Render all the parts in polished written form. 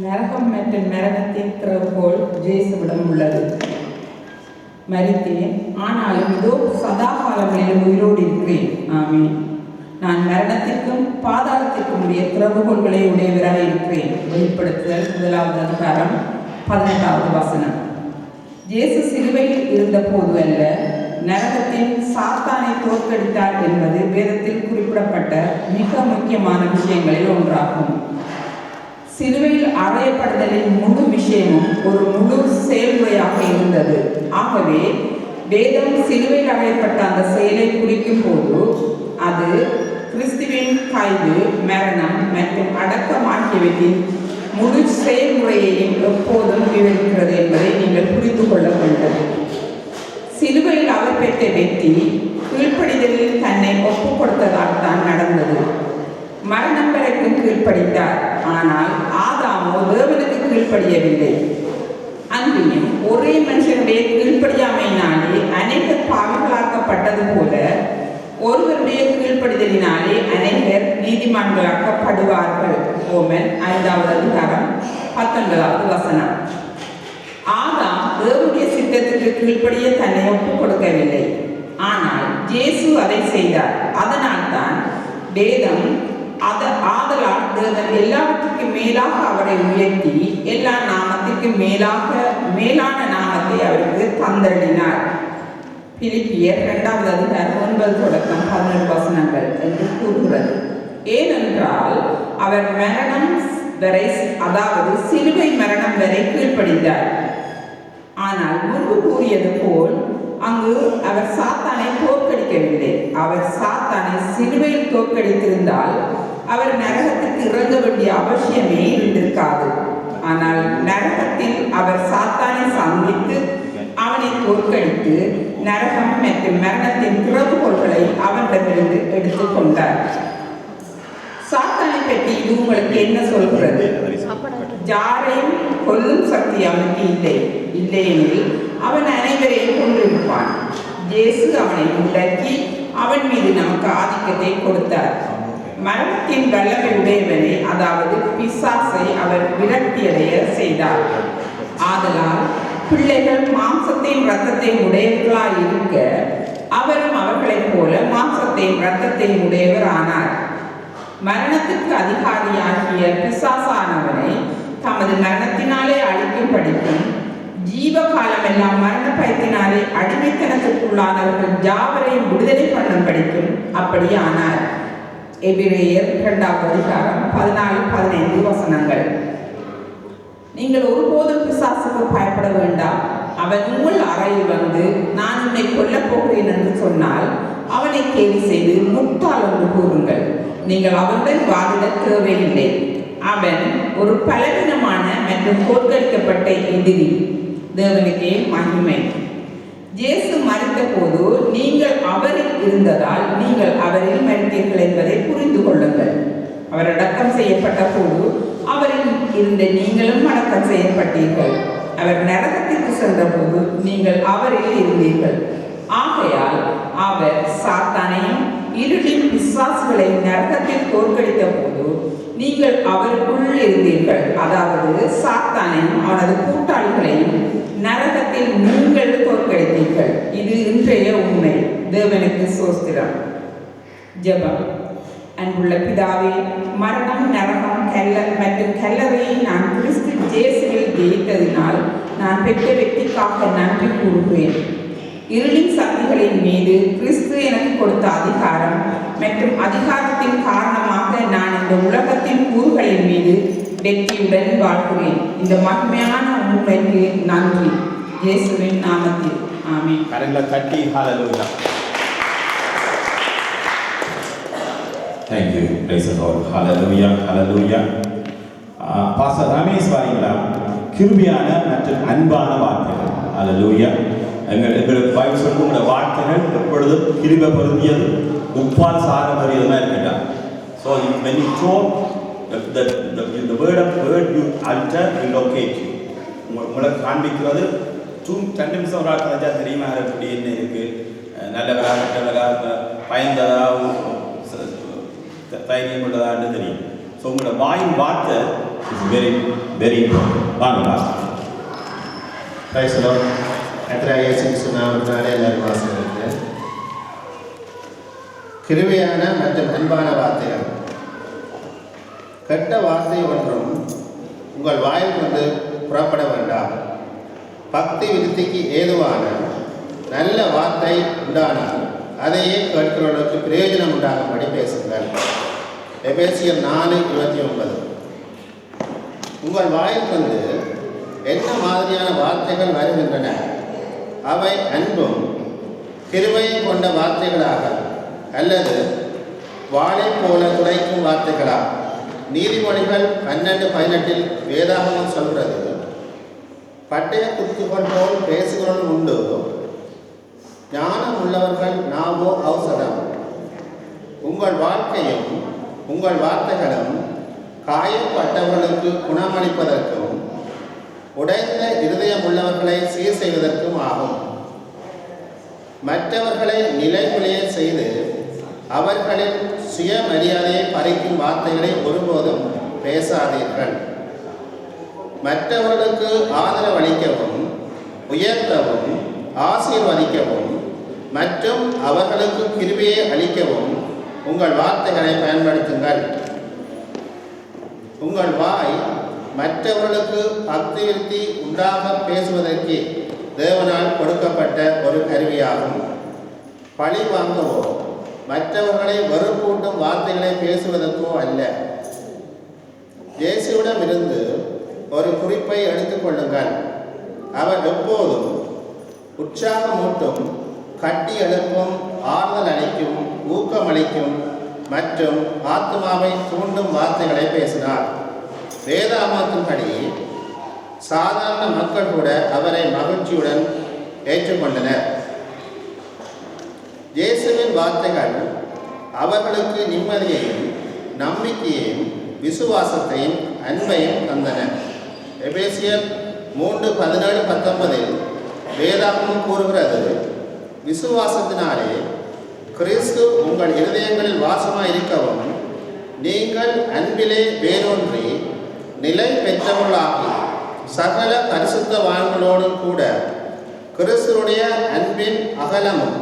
நரகம் மற்றும் மரணத்தின் திறவுகோல் ஜேசுவிடம் உள்ளது. மரித்தேன், ஆனாலும் இதோ சதா காலங்களிலும் உயிரோடு இருக்கிறேன். ஆமீன். நான் மரணத்திற்கும் பாதாளத்திற்கும் உடைய திறவுகோள்களை உடையவராக இருக்கிறேன். வெளிப்படுத்துதல் 1 அதிகாரம் 18வது வசனம். இயேசு சிலுவையில் இருந்த போது அல்ல, நரகத்தின் சாத்தானை தோற்கடித்தார் என்பது வேதத்தில் குறிப்பிடப்பட்ட மிக முக்கியமான விஷயங்களில் ஒன்றாகும். சிலுவையில் அறையப்படுதலின் முழு விஷயமும் ஒரு முழு செயல்முறையாக இருந்தது. ஆகவே வேதம் சிலுவையில் அறையப்பட்ட அந்த செயலை குறிக்கும் போது அது கிறிஸ்துவின் கைது, மரணம் மற்றும் அடக்கம் ஆகியவற்றின் முழு செயல்முறையையும் எப்போதும் விவரிக்கிறது என்பதை நீங்கள் புரிந்து கொள்ள வேண்டும். சிலுவையில் அவர் பெற்ற வெற்றி கீழ்ப்படிதலில் தன்னை ஒப்புக் கொடுத்ததால் தான் நடந்தது. மரணம் வரைக்கும் கீழ்ப்படித்தார். ஆனால் ஆதாமோ தேவனுக்கு கீழ்ப்படியவில்லை. அன்றியும் ஒரே மனுஷனுடைய கீழ்ப்படியாமையினாலே அநேகர் பாவிகளாக்கப்பட்டது போல ஒருவருடைய கீழ்ப்படிதலினாலே அநேகர் நீதிமான்களாக்கப்படுவார்கள். ரோமன் 5வது அதிகாரம் 19வது வசனம். ஆதாம் தேவனுடைய சித்தத்துக்கு கீழ்ப்படிய தன்னை ஒப்புக் கொடுக்கவில்லை. ஆனால் இயேசு அதை செய்தார். அதனால் தான் வேதம் ஆதலால் தேவன் எல்லாவற்றுக்கும் மேலாக அவரை உயர்த்தி எல்லா நாமத்திற்கும் மேலான நாமத்தை அவருக்கு தந்தளினார். பிலிப்பியர் 2வது அதிகாரம் 9 தொடக்கம் 11 வசனங்கள் என்று கூறுகிறது. ஏனென்றால் அவர் மரணம் வரை, அதாவது சிலுவை மரணம் வரை கீழ்ப்படிந்தார். ஆனால் முன்பு கூறியது போல் அங்கு அவர் சாத்தானை தோற்கடிக்கவில்லை. அவர் சாத்தானை சிலுவையில் தோற்கடித்திருந்தால் அவர் நரகத்துக்கு இறங்க வேண்டிய அவசியமே இருந்திருக்காது. ஆனால் நரகத்தில் அவர் சாத்தானை சந்தித்து அவனை தோற்கடித்து நரகம் மற்றும் மரணத்தின் திறவுகோள்களை அவனிடமிருந்து எடுத்துக் கொண்டார். சாத்தானை பற்றி இது உங்களுக்கு என்ன சொல்கிறது? யாரையும் கொல்லும் சக்தி அவனுக்கு இல்லையெனில் அவன் அனைவரையும் கொண்டிருப்பான். இயேசு அவனை முடக்கி அவன் மீது நமக்கு ஆதிக்கத்தை கொடுத்தார். மரணத்தின் வல்லமை உடையவனை, அதாவது பிசாசை அவர் விரக்தியடைய செய்தார். ஆதலால் பிள்ளைகள் மாம்சத்தையும் இரத்தத்தையும் உடையவர்களாய் இருக்க அவரும் அவர்களைப் போல மாம்சத்தையும் இரத்தத்தையும் உடையவர் ஆனார். மரணத்துக்கு அதிகாரியாகிய பிசாசானவனை தமது மரணத்தினாலே அழிக்கும் படிக்கும் ஜீவகாலம் எல்லாம் மரண பயத்தினாலே அடிமைத்தனத்திற்குள்ளானவர்கள் யாவரையும் விடுதலை பண்ணும் படிக்கும் அப்படி ஆனார். எபிரேயர் 2வது அதிகாரம் 14-15 வசனங்கள். நீங்கள் ஒருபோதும் பிசாசுக்கு பயப்பட வேண்டாம். அவன் உங்கள் அறையில் வந்து நான் உன்னை கொல்லப் போகிறேன் என்று சொன்னால் அவனை கேலி செய்து முட்டாள் என்று கூறுங்கள். நீங்கள் அவனுடன் வாதிட தேவையில்லை. அவன் ஒரு பலவீனமான மற்றும் தோற்கடிக்கப்பட்ட எதிரி. தேவனுக்கே மகிமை. இயேசு மரித்த போது நீங்கள் அவரில் இருந்ததால் நீங்கள் அவரில் மரித்தீர்கள் என்பதை புரிந்து கொள்ளுங்கள். அவர் அடக்கம் செய்யப்பட்ட போது அவரில் இருந்த நீங்களும் அடக்கம் செய்யப்பட்டீர்கள். அவர் நரகத்திற்கு சென்ற போது நீங்கள் அவரில் இருந்தீர்கள். ஆகையால் அவர் சாத்தானையும் இருளின் பிசாசுகளை நரகத்தில் தோற்கடித்த போது நீங்கள் அவருக்குள் இருந்தீர்கள். அதாவது சாத்தானையும் அவனது கூட்டாளிகளையும் நரகத்தில் நீங்கள் தோற்கடித்தீர்கள். இது இன்றைய உண்மை. தேவனுக்கு ஸ்தோத்திரம். ஜெபம். அன்புள்ள பிதாவே, மரணம், நரகம், மற்றும் கல்லறையை நான் கிறிஸ்து இயேசுவில் ஜெயித்ததினால் நான் பெற்ற வெற்றிக்காக நன்றி கூறுகிறேன். இருளின் சக்திகளின் மீது கிறிஸ்து எனக்கு கொடுத்த அதிகாரம் மற்றும் அதிகாரத்தின் காரணமாக நான் இந்த உலகத்தின் கூறுகளின் மீது வெற்றியுடன் வாழ்கிறேன். இந்த மகிமையான உண்மைக்கு நன்றி. இயேசுவின் நாமத்தில் ஆமென். கரங்களை தட்டி hallelujah. Thank you. Praise the Lord. Hallelujah. Hallelujah. Pastor Ramesh வாரிங்களா? கிருபையான மற்றும் அன்பான வார்த்தைகள். Hallelujah. எங்களுக்கு பைபிள் சொல்லுகிற வார்த்தைகள் எப்பொழுதும் கிருபை பொருந்தியது, உப்பால் சாரமறியதுதான் இருக்கட்டும். So when you talk, the word you utter will locate you. உங்களுக்கு காண்பிக்கிறது 2 நிமிஷம் ஒரு ஆட்கள் தெரியுமா எப்படி என்ன இருக்கு, நல்லவரா கெட்டவரா, பயந்ததா, தைரியம் உள்ளதான்னு தெரியும். ஸோ உங்களோட வாயின் வார்த்தை இஸ் வெரி வெரி இம்பார்ட்டன்ட். வாங்க பிரைஸ் லார்ட். கர்த்தராகிய இயேசு கிறிஸ்து நாமத்தினாலே எல்லாரும் வாசிக்கிறேன். கிருபையான மற்றும் அன்பான வார்த்தைகள். கெட்ட வார்த்தை ஒன்றும் உங்கள் வாயில் கொண்டு புறப்பட வேண்டாம். பக்தி விருத்திக்கு ஏதுவான நல்ல வார்த்தை உண்டானால் அதையே கேட்கிறவர்களுக்கு பிரயோஜனம் உண்டாகும்படி பேசுங்கள். எபேசியர் 4:29. உங்கள் வாயில் கொண்டு என்ன மாதிரியான வார்த்தைகள் வருகின்றன? அவை அன்பும் கிருபையும் கொண்ட வார்த்தைகளாக அல்லது வாளை போல துடைக்கும் வார்த்தைகளா? நீதிமொழிகள் 12:18 வேதாகமம் சொல்றது, பட்டய குத்துகள் போல் பேசுகிறவர்கள் உண்டு, ஞானம் உள்ளவர்கள் நாவோ ஔஷதம். உங்கள் வாழ்க்கையும் உங்கள் வார்த்தைகளும் காயப்பட்டவர்களுக்கு குணமளிப்பதற்கும் உடைந்த இருதயம் உள்ளவர்களை சீர் செய்வதற்கும் ஆகும். மற்றவர்களை நிலைகுலைய செய்து அவர்களின் சுயமரியாதையை பறிக்கும் வார்த்தைகளை ஒருபோதும் பேசாதீர்கள். மற்றவர்களுக்கு ஆதரவளிக்கவும் உயர்த்தவும் ஆசீர்வதிக்கவும் மற்றும் அவர்களுக்கு கிருபையை அளிக்கவும் உங்கள் வார்த்தைகளை பயன்படுத்துங்கள். உங்கள் வாய் மற்றவர்களுக்கு பக்தி விருத்தி உண்டாக பேசுவதற்கு தேவனால் கொடுக்கப்பட்ட ஒரு கருவியாகும். பழி வாங்கவோ மற்றவர்களை வெறுப்பூட்டும் வார்த்தைகளை பேசுவதற்கோ அல்ல. இயேசுவிடமிருந்து ஒரு குறிப்பை எடுத்துக்கொள்ளுங்கள். அவர் எப்போதும் உற்சாகமூட்டும், கட்டி எழுப்பும், ஆறுதல் அளிக்கும், ஊக்கமளிக்கும் மற்றும் ஆத்மாவை தூண்டும் வார்த்தைகளை பேசினார். வேதாகமத்தின்படி சாதாரண மக்கள் கூட அவரை மகிழ்ச்சியுடன் ஏற்றுக்கொண்டனர். இயேசுவின் வார்த்தைகள் அவர்களுக்கு நிம்மதியையும் நம்பிக்கையையும் விசுவாசத்தையும் அன்பையும் தந்தன. எபேசியர் 3:17-19 வேதாகமம் கூறுகிறது, விசுவாசத்தினாலே கிறிஸ்து உங்கள் இருதயங்களில் வாசமாய் இருக்கவும் நீங்கள் அன்பிலே வேரூன்றி நிலை பெற்றவர்களாகி சகல பரிசுத்தவான்களோடும் கூட கிறிஸ்துவுடைய அன்பின் அகலமும்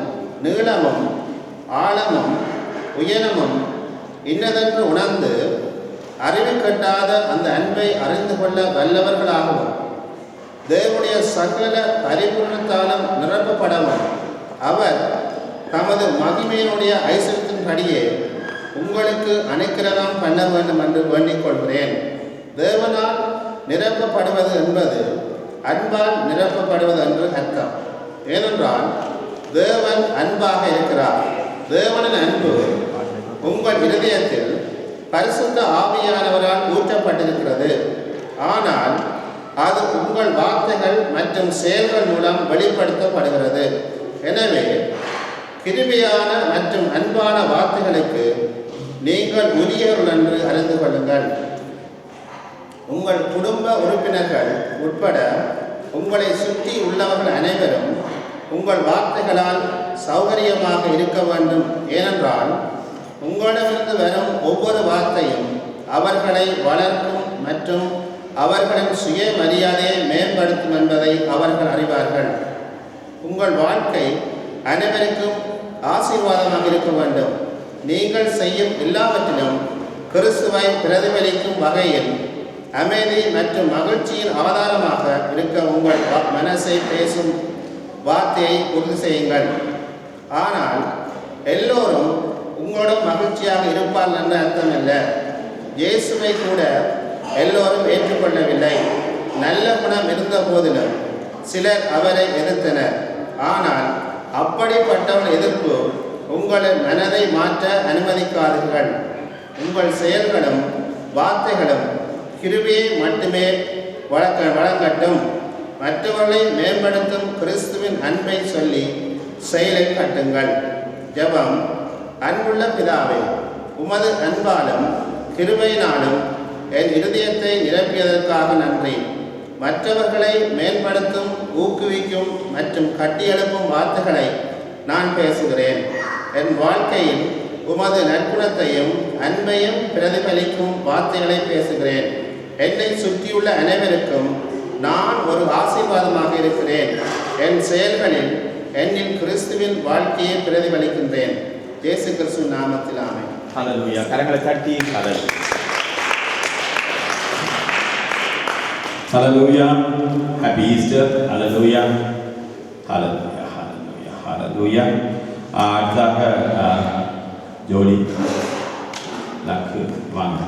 நீளமும் ஆழமும் உயரமும் இன்னதென்று உணர்ந்து அறிவு கட்டாத அந்த அன்பை அறிந்து கொள்ள வல்லவர்களாகவும் தேவனுடைய சகல பரிபூரணத்தாலும் நிரப்பப்படவும் அவர் தமது மகிமையினுடைய ஐஸ்வர்யத்தின்படியே உங்களுக்கு அனுக்கிரகம் பண்ண வேண்டும் என்று வேண்டிக் கொள்கிறேன். தேவனால் நிரப்பப்படுவது என்பது அன்பால் நிரப்பப்படுவது என்று அர்த்தம். ஏனென்றால் தேவன் அன்பாக இருக்கிறார். தேவனின் அன்பு உங்கள் இருதயத்தில் பரிசுத்த ஆவியானவரால் ஊற்றப்பட்டிருக்கிறது. ஆனால் அது உங்கள் வார்த்தைகள் மற்றும் செயல்கள் மூலம் வெளிப்படுத்தப்படுகிறது. எனவே கிருபையான மற்றும் அன்பான வார்த்தைகளுக்கு நீங்கள் உரியவர்கள் என்று அறிந்து கொள்ளுங்கள். உங்கள் குடும்ப உறுப்பினர்கள் உட்பட உங்களை சுற்றி உள்ளவர்கள் அனைவரும் உங்கள் வார்த்தைகளால் சௌகரியமாக இருக்க வேண்டும். ஏனென்றால் உங்களிடமிருந்து வரும் ஒவ்வொரு வார்த்தையும் அவர்களை வளர்க்கும் மற்றும் அவர்களின் சுயமரியாதையை மேம்படுத்தும் என்பதை அவர்கள் அறிவார்கள். உங்கள் வாழ்க்கை அனைவருக்கும் ஆசீர்வாதமாக இருக்க வேண்டும். நீங்கள் செய்யும் எல்லாவற்றிலும் கிறிஸ்துவை பிரதிபலிக்கும் வகையில் அமைதி மற்றும் மகிழ்ச்சியின் ஆதாரமாக இருக்க உங்கள் மனசை பேசும் வார்த்தையை உறுதி செய்யுங்கள். ஆனால் எல்லோரும் உங்களுடன் மகிழ்ச்சியாக இருப்பார்கள் என்ற அர்த்தம் அல்ல. இயேசுவை கூட எல்லோரும் ஏற்றுக்கொள்ளவில்லை. நல்ல குணம் இருந்த போதிலும் சிலர் அவரை எதிர்த்தனர். ஆனால் அப்படிப்பட்டவன் எதிர்ப்பு உங்களின் மனதை மாற்ற அனுமதிக்காதீர்கள். உங்கள் செயல்களும் வார்த்தைகளும் கிருபையை மட்டுமே வழங்கட்டும். மற்றவர்களை மேம்படுத்தும் கிறிஸ்துவின் அன்பை சொல்லி செயலை கட்டுங்கள். ஜெபம். அன்புள்ள பிதாவே, உமது அன்பாலும் கிருபையினாலும் என் இருதயத்தை நிரப்பியதற்காக நன்றி. மற்றவர்களை மேம்படுத்தும், ஊக்குவிக்கும் மற்றும் கட்டியெழுப்பும் வார்த்தைகளை நான் பேசுகிறேன். என் வாழ்க்கையில் உமது நற்குணத்தையும் அன்பையும் பிரதிபலிக்கும் வார்த்தைகளை பேசுகிறேன். என்னை சுற்றியுள்ள அனைவருக்கும் நான் ஒரு ஆசீர்வாதமாக இருக்கிறேன். என் செயல்களில் என்னில் கிறிஸ்துவின் வாழ்க்கையை பிரதிபலிக்கின்றேன். இயேசு கிறிஸ்து நாமத்தில் ஆமென். ஹalleluya. கரங்களை தட்டி ஹalleluya. Happy Easter. Hallelujah. Hallelujah. Hallelujah. Hallelujah. அடுத்ததாக ஜோலி லக்கு வாங்க.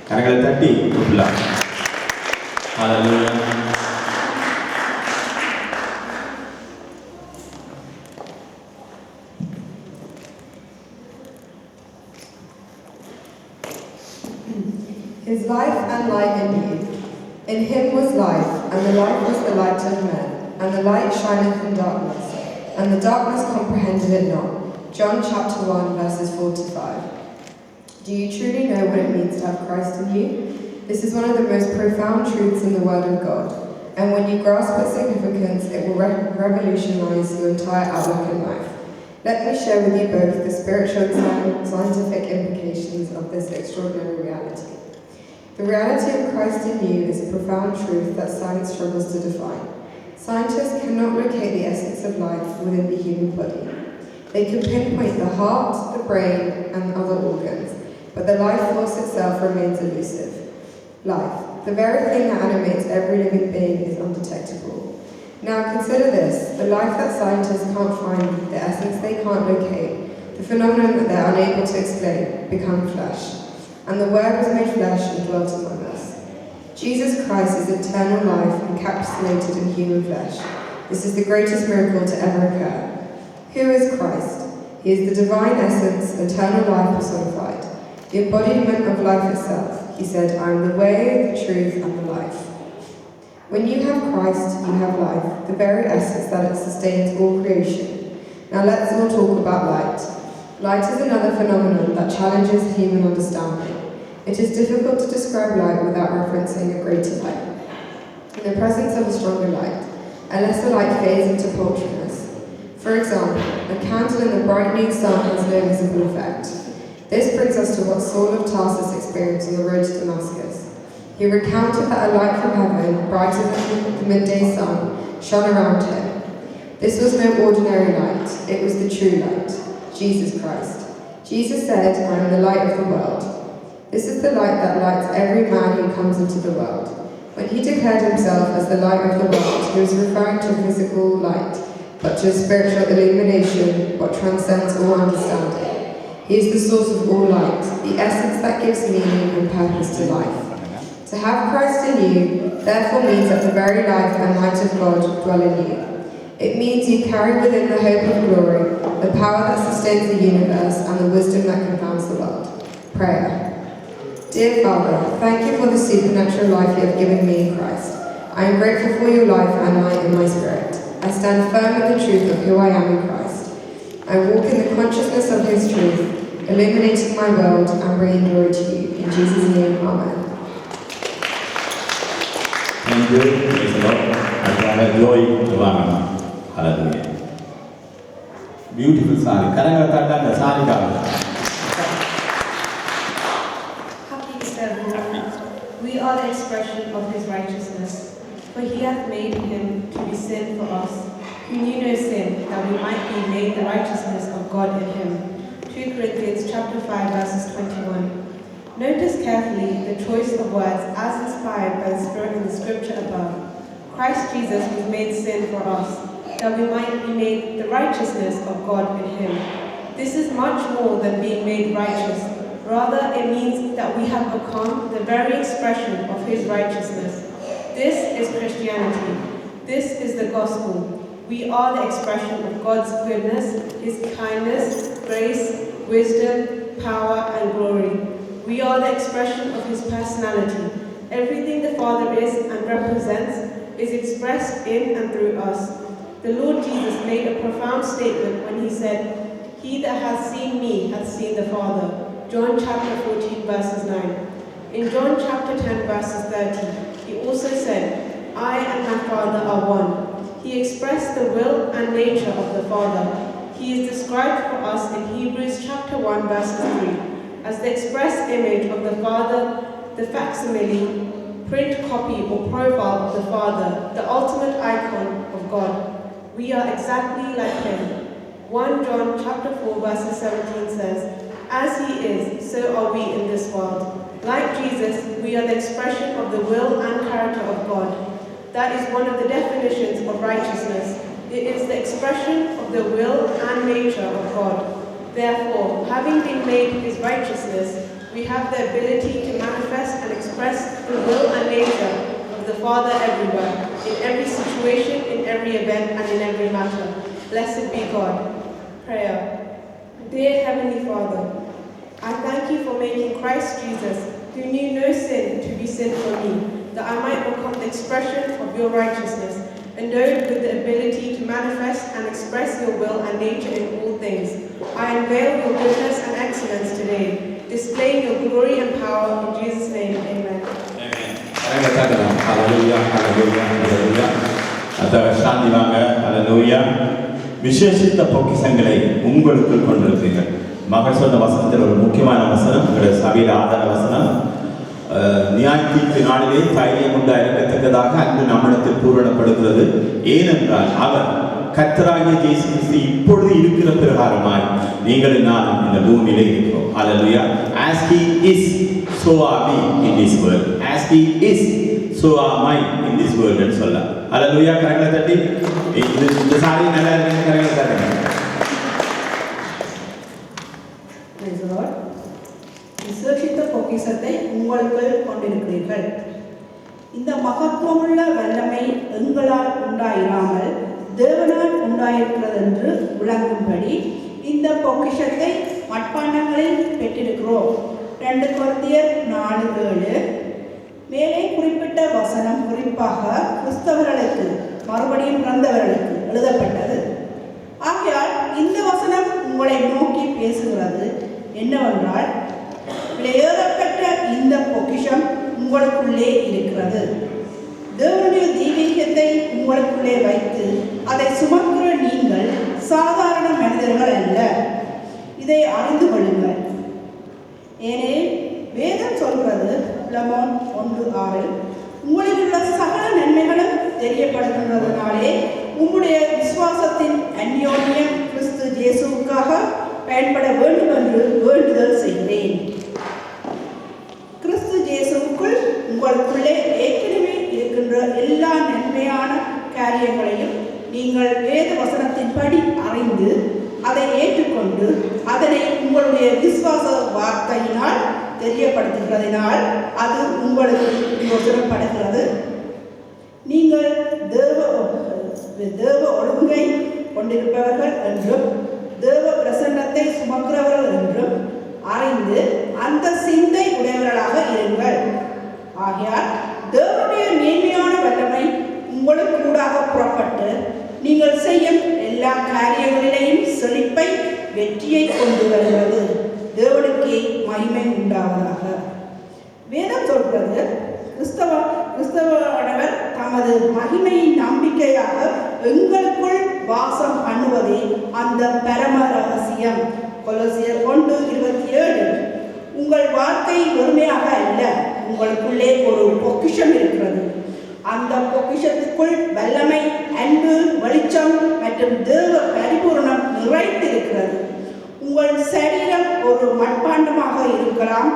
கரங்களை தட்டி கூப்பிடலாம். Hallelujah. His life and light in you. In him was life, and the life was the light of men. And the light shineth in darkness, and the darkness comprehended it not. John chapter 1 verses 4 to 5. Do you truly know what it means to have Christ in you? This is one of the most profound truths in the Word of God. And when you grasp its significance, it will revolutionize your entire outlook in life. Let me share with you both the spiritual and scientific implications of this extraordinary reality. The reality of Christ in you is a profound truth that science struggles to define. Scientists cannot locate the essence of life within the human body. They can pinpoint the heart, the brain, and other organs, but the life force itself remains elusive. Life, the very thing that animates every living being, is undetectable. Now consider this: the life that scientists can't find, the essence they can't locate, the phenomenon that they're unable to explain, become flesh. And the Word was made flesh and dwelt among us. Jesus Christ is eternal life encapsulated in human flesh. This is the greatest miracle to ever occur. Who is Christ? He is the divine essence, eternal life personified, the embodiment of life itself. He said, I am the way, the truth, and the life. When you have Christ, you have life, the very essence that it sustains all creation. Now let's all talk about light. Light is another phenomenon that challenges human understanding. It is difficult to describe light without referencing a greater light. In the presence of a stronger light, a lesser light fades into paltriness. For example, a candle in the bright noon sun has no visible effect. This brings us to what Saul of Tarsus experienced on the road to Damascus. He recounted that a light from heaven, brighter than the midday sun, shone around him. This was no ordinary light, it was the true light, Jesus Christ. Jesus said, I am the light of the world. This is the light that lights every man who comes into the world. When he declared himself as the light of the world, he was referring to physical light, but to a spiritual illumination what transcends all understanding. He is the source of all light, the essence that gives meaning and purpose to life. To have Christ in you, therefore, means that the very life and light of God dwell in you. It means you carry within the hope of glory, the power that sustains the universe, and the wisdom that confounds the world. Prayer. Dear Father, thank you for the supernatural life you have given me in Christ. I am grateful for your life and light in my spirit. I stand firm in the truth of who I am in Christ. I walk in the consciousness of his truth, illuminating my world and bringing glory to you. In Jesus' name, Amen. Thank you. Praise the Lord. அடுத்ததாக Joy வாங்கலாம். Hallelujah. Beautiful saree. கரங்களை தட்டாங்க சாரிக்காக. Happy Easter, everyone. We are the expression of his righteousness. For he hath made him to be sin for us, who knew no sin, that we might be made the righteousness of God in him. 2 Corinthians chapter 5, verses 21. Notice carefully the choice of words as inspired by the Spirit in the scripture above. Christ Jesus was made sin for us, that we might be made the righteousness of God in him. This is much more than being made righteous. Rather, it means that we have become the very expression of his righteousness. This is Christianity. This is the gospel. We are the expression of God's goodness, his kindness, grace, wisdom, power, and glory. We are the expression of his personality. Everything the Father is and represents is expressed in and through us. The Lord Jesus made a profound statement when he said, "He that hath seen me hath seen the Father." John chapter 14, verses 9. In John chapter 10, verses 30, he also said, "I and my Father are one." He expressed the will and nature of the Father. He is described for us in Hebrews chapter 1 verses 3 as the express image of the Father, the facsimile, print copy or profile of the Father, the ultimate icon of God. We are exactly like him. 1 John chapter 4 verses 17 says, "As he is, so are we in this world." Like Jesus, we are the expression of the will and character of God. That is one of the definitions of righteousness. It is the expression of the will and nature of God. Therefore, having been made his righteousness, we have the ability to manifest and express the will and nature of the Father everywhere, in every situation, in every event, and in every matter. Blessed be God. Prayer. Dear Heavenly Father, I thank you for making Christ Jesus, who knew no sin, to be sin for me, that I might become the expression of your righteousness, endowed with the ability to manifest and express your will and nature in all things. I unveil your goodness and excellence today, displaying your glory and power. In Jesus' name, amen. விசேஷித்த பொக்கிஷங்களை உங்களுக்குள் கொண்டிருப்பீர்கள். மகள் சொன்ன வசனத்தில் ஒரு முக்கியமான வசனம், சபையில் ஆதார வசனம், நியாயத்தீர்ப்பு நாளிலே தைரியம் உண்டாயிருக்கத்தக்கதாக அன்பு நம்மிடத்தில் பூரணப்படுகிறது. ஏனென்றால் அவர் கர்த்தராகிய இயேசு கிறிஸ்து இப்பொழுது இருக்கிற பிரகாரமாய் நீங்கள் நானும் இந்த பூமியிலே இருக்கிறோம். ஹல்லேலூயா. As he is, so are we in this world. As he is, so am I in this world என்று சொல்ல. ஹல்லேலூயா. கரங்களை தட்டி இந்த சாரி நல்லா இருக்கு. கரங்களை தட்டுங்க. Praise the Lord. விசேஷித்த பொக்கிஷத்தை உங்களுக்குள் கொண்டிருக்கிறீர்கள். இந்த மகத்துவமுள்ள வல்லமை எங்களால் உண்டாயிராமல் தேவனால் உண்டாயிருக்கிறது என்று விளங்கும்படி இந்த பொக்கிஷத்தை மட்பாண்டங்களில் பெற்றிருக்கிறோம். 2 கொரிந்தியர் 4:7. மேலே குறிப்பிட்ட வசனம் குறிப்பாக கிறிஸ்தவர்களுக்கு, மறுபடியும் பிறந்தவர்களுக்கு எழுதப்பட்டது. ஆகையால் இந்த வசனம் உங்களை நோக்கி பேசுகிறது என்னவென்றால், விலையேறப்பட்ட இந்த பொக்கிஷம் உங்களுக்குள்ளே இருக்கிறது. தேவனுடைய தெய்வீகத்தை உங்களுக்குள்ளே வைத்து அதை சுமக்கிற நீங்கள் சாதாரண மனிதர்கள் அல்ல. இதை அறிந்து கொள்ளுங்கள். ஏனெனில் வேதம் சொல்கிறது, லெமோன் 1:6, உங்களில் உள்ள சகல நன்மைகளும் தெரியப்படுகின்றதுனாலே உம்முடைய விசுவாசத்தின் அந்யோன்யம் கிறிஸ்து இயேசுவுக்காக பயன்பட வேண்டும் என்று வேண்டுதல் செய்கிறேன். கிறிஸ்து இயேசுவுக்குள் உங்களுக்குள்ளே ஏற்கனவே இருக்கின்ற எல்லா நன்மையான காரியங்களையும் நீங்கள் வேத வசனத்தின்படி அறிந்து அதை ஏற்றுக்கொண்டு அதனை உங்களுடைய விசுவாச வார்த்தையினால் தெரியப்படுத்துகிறதினால் அது உங்களுக்கு யோசனைப்படுகிறது. நீங்கள் தேவ ஒழுங்கை கொண்டிருப்பவர்கள் என்றும் தேவ பிரசன்னத்தை சுமக்கிறவர்கள் என்றும் அறிந்து அந்த சிந்தை உடையவர்களாக இருங்கள். ஆகையால் தேவனுடைய மேன்மையான வல்லமை உங்களுக்கு கூடாக புறப்பட்டு நீங்கள் செய்யும் எல்லா காரியங்களிலேயும் செழிப்பை, வெற்றியை கொண்டு வருகிறது. தேவனுக்கே மகிமை உண்டாவதாக. வேதம் சொல்கிறது, கிறிஸ்தவனவர் தமது மகிமையின் நம்பிக்கையாக எங்களுக்குள் வாசம் பண்ணுவதே அந்த பரம ரகசியம். கொலோசியர் 1:27. உங்கள் வாழ்க்கை வெறுமையாக அல்ல, உங்களுக்குள்ளே ஒரு பொக்கிஷம் இருக்கிறது. அந்த பொக்கிஷத்துக்குள் வல்லமை, அன்பு, வெளிச்சம் மற்றும் தேவ பரிபூரணம் நிறைந்திருக்கிறது. உங்கள் சரீரம் ஒரு மட்பாண்டமாக இருக்கலாம்,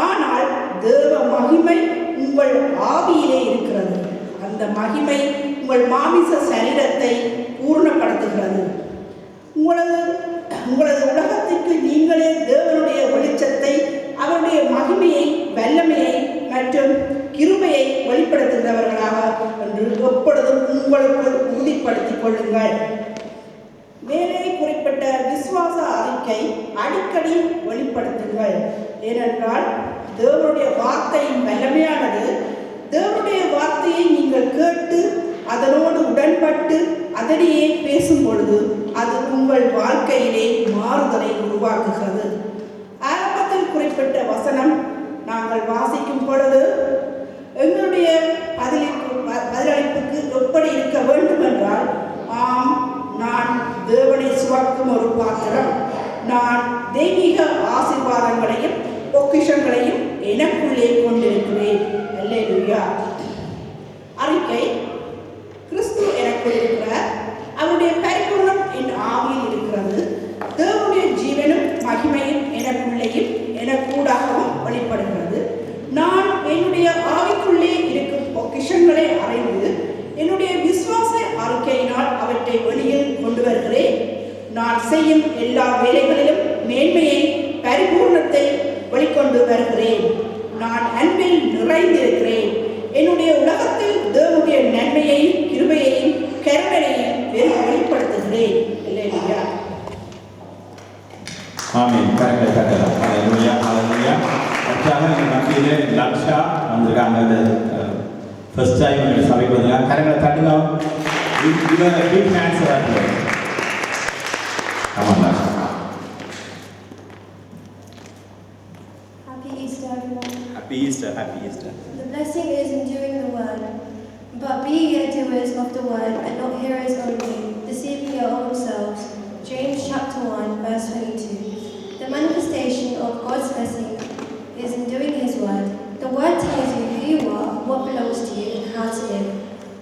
ஆனால் தேவ மகிமை உங்கள் ஆவியிலே இருக்கிறது. அந்த மகிமை உங்கள் மாமிச சரீரத்தை பூர்ணப்படுத்துகிறது. உங்களது உலகத்திற்கு நீங்களே தேவனுடைய வெளிச்சத்தை, அவருடைய மகிமையை, வல்லமையை மற்றும் கிருபையை வெளிப்படுத்துகிறவர்களாக என்று எப்பொழுதும் உங்களுக்குள் உறுதிப்படுத்திக் கொள்ளுங்கள். மேலே குறிப்பிட்ட விசுவாச அறிக்கை அடிக்கடி வெளிப்படுத்துங்கள். ஏனென்றால் தேவனுடைய வார்த்தையின் வல்லமையானது. தேவனுடைய வார்த்தையை நீங்கள் கேட்டு அதனோடு உடன்பட்டு அதனையே பேசும் பொழுது அது உங்கள் வாழ்க்கையிலே மாறுதலை உருவாக்குகிறது. ஆரம்பத்தில் குறிப்பிட்ட வசனம் நாங்கள் வாசிக்கும் பொழுது எங்களுடைய பதிலளிப்புக்கு எப்படி இருக்க வேண்டும் என்றால், ஆம், நான் தேவனை சுமக்கும் ஒரு பாத்திரம். நான் தெய்வீக ஆசீர்வாதங்களையும் பொக்கிஷங்களையும் எனக்குள்ளே கொண்டிருக்கிறேன். அல்லேலூயா. அறிக்கை: கிறிஸ்து எனக்குள் இருக்கிறார். அவருடைய பரிபூரணம் என் ஆவியில் இருக்கிறது. தேவனுடைய ஜீவனும் மகிமையும் எனக்குள்ளேயும் எனக்கூடாகவும் வெளிப்படுகிறது. நான் என்னுடைய ஆவிக்குள்ளே இருக்கும் பொக்கிஷங்களை அறிந்து என்னுடைய விசுவாச அறிக்கையினால் அவற்றை வெளியில் கொண்டு வருகிறேன். நான் செய்யும் எல்லா வேலைகளிலும் மேன்மையை, பரிபூர்ணத்தை வெளிக்கொண்டு வருகிறேன். நான் அன்பில் நிறைந்திருக்கிறேன். என்னுடைய உலகத்தில் தேவனுடைய நன்மையையும் கிருபையையும் கருணையையும் வெளிப்படுத்துகிறேன். அல்லேலூயா. ஆமென். கரெக்டாக கட்டலாம். ஹalleluya ஹalleluya. அடுத்ததாக இந்த மத்தியிலே லக்ஷா வந்திருக்காங்க. ஃபர்ஸ்ட் டைம் இந்த சபைக்கு வந்தாங்க. கரங்களை தட்டுங்க. இவங்க பிக் ஹேண்ட்ஸ் ஆடுங்க. ஆமாம் Laksha. Happy Easter, everyone. Happy Easter. Happy Easter. The blessing is in doing the word. But be ye doers of the word, and not hearers only, deceiving your own selves. James chapter 1, verse 22. The manifestation of God's blessing is in doing His word. The word tells you who you are, what belongs to you, and how to live.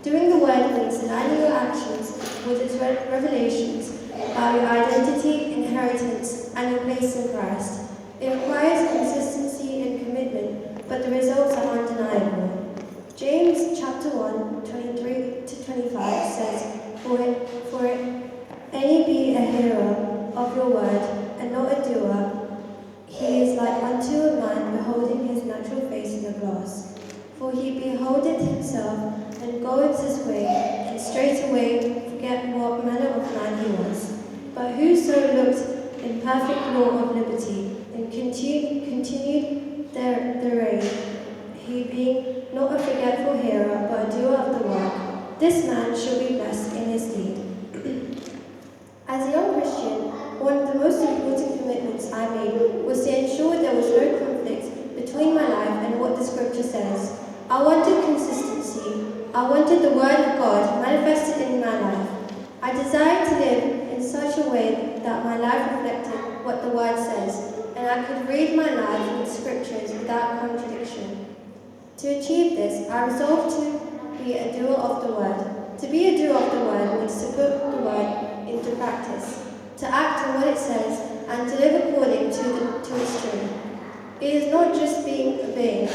Doing the word means aligning your actions with its revelations about your identity, inheritance, and your place in Christ. It requires consistency and commitment, but the results are undeniable. James chapter 1, 23 to 25 says, For any be a hearer of your word, and not a doer, he is like unto a man beholding his natural face in a glass. For he beholdeth himself, and goeth his way, and straightway forget what manner of man he was. But whoso looked in perfect law of liberty, and continued therein, he being not a forgetful hearer, but a doer of the work, this man shall be blessed in his deed. As a young Christian, one of the most important commitments I made was to ensure there was no conflict between my life and what the scripture says. I wanted consistency. I wanted the word of God manifested in my life. I desired to live in such a way that my life reflected what the word says, and I could read my life with scriptures without contradiction. To achieve this, I resolved to be a doer of the word. To be a doer of the word means to put the word into practice, to act on what it says, and to live according to its truth. It is not just obeying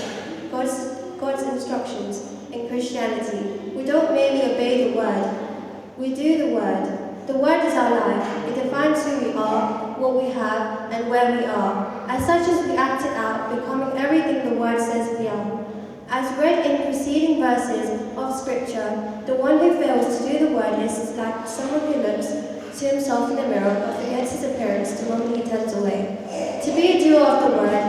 God's instructions in Christianity. We don't merely obey the word, we do the word. The word is our life. It defines who we are, what we have, and where we are. As such as we act it out, becoming everything the word says we are. As read in preceding verses of scripture, the one who fails to do the word is like someone who looks to himself in the mirror but forgets his appearance the moment he turns away. To be a doer of the word